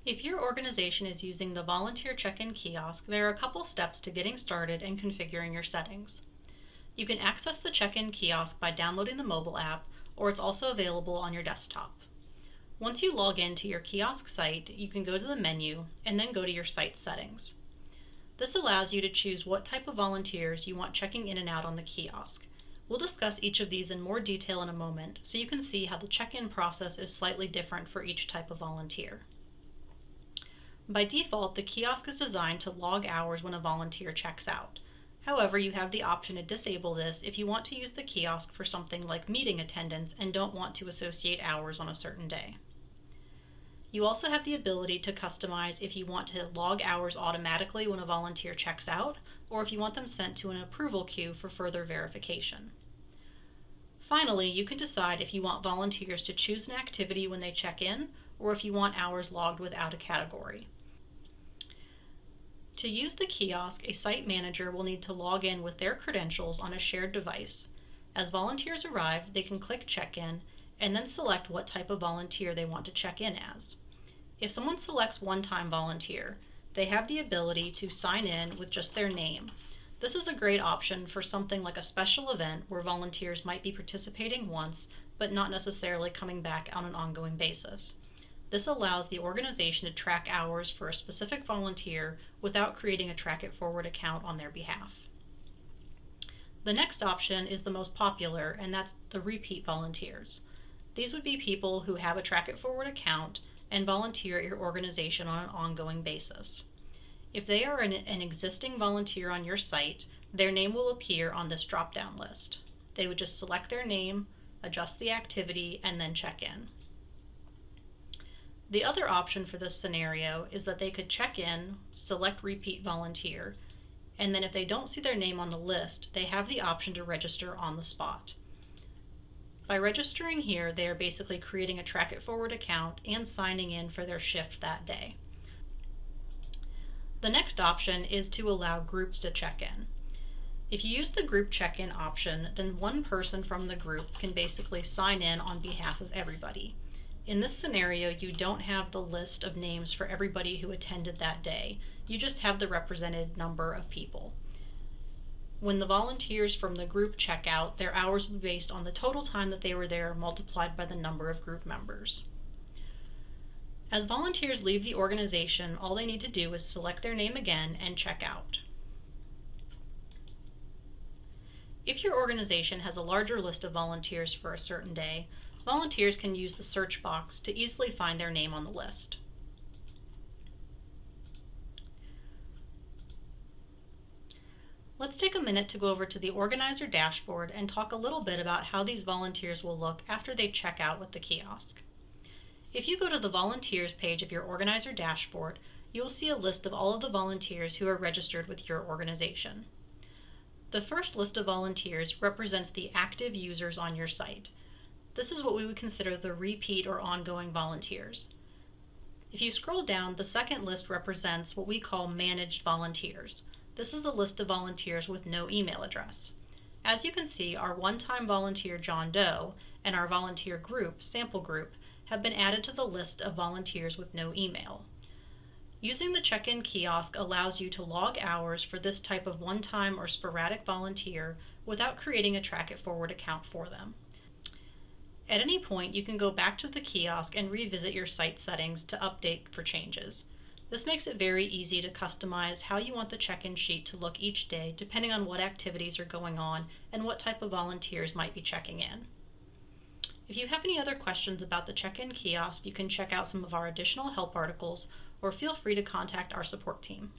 If your organization is using the volunteer check-in kiosk, there are a couple steps to getting started and configuring your settings. You can access the check-in kiosk by downloading the mobile app, or it's also available on your desktop. Once you log into your kiosk site, you can go to the menu and then go to your site settings. This allows you to choose what type of volunteers you want checking in and out on the kiosk. We'll discuss each of these in more detail in a moment, so you can see how the check-in process is slightly different for each type of volunteer. By default, the kiosk is designed to log hours when a volunteer checks out. However, you have the option to disable this if you want to use the kiosk for something like meeting attendance and don't want to associate hours on a certain day. You also have the ability to customize if you want to log hours automatically when a volunteer checks out, or if you want them sent to an approval queue for further verification. Finally, you can decide if you want volunteers to choose an activity when they check in, or if you want hours logged without a category. To use the kiosk, a site manager will need to log in with their credentials on a shared device. As volunteers arrive, they can click check-in and then select what type of volunteer they want to check in as. If someone selects one-time volunteer, they have the ability to sign in with just their name. This is a great option for something like a special event where volunteers might be participating once, but not necessarily coming back on an ongoing basis. This allows the organization to track hours for a specific volunteer without creating a Track It Forward account on their behalf. The next option is the most popular, and that's the repeat volunteers. These would be people who have a Track It Forward account and volunteer at your organization on an ongoing basis. If they are an existing volunteer on your site, their name will appear on this drop-down list. They would just select their name, adjust the activity, and then check in. The other option for this scenario is that they could check in, select repeat volunteer, and then if they don't see their name on the list, they have the option to register on the spot. By registering here, they are basically creating a Track It Forward account and signing in for their shift that day. The next option is to allow groups to check in. If you use the group check-in option, then one person from the group can basically sign in on behalf of everybody. In this scenario, you don't have the list of names for everybody who attended that day. You just have the represented number of people. When the volunteers from the group check out, their hours will be based on the total time that they were there multiplied by the number of group members. As volunteers leave the organization, all they need to do is select their name again and check out. If your organization has a larger list of volunteers for a certain day, volunteers can use the search box to easily find their name on the list. Let's take a minute to go over to the organizer dashboard and talk a little bit about how these volunteers will look after they check out with the kiosk. If you go to the volunteers page of your organizer dashboard, you will see a list of all of the volunteers who are registered with your organization. The first list of volunteers represents the active users on your site. This is what we would consider the repeat or ongoing volunteers. If you scroll down, the second list represents what we call managed volunteers. This is the list of volunteers with no email address. As you can see, our one-time volunteer John Doe and our volunteer group, sample group, have been added to the list of volunteers with no email. Using the check-in kiosk allows you to log hours for this type of one-time or sporadic volunteer without creating a Track It Forward account for them. At any point, you can go back to the kiosk and revisit your site settings to update for changes. This makes it very easy to customize how you want the check-in sheet to look each day, depending on what activities are going on and what type of volunteers might be checking in. If you have any other questions about the check-in kiosk, you can check out some of our additional help articles or feel free to contact our support team.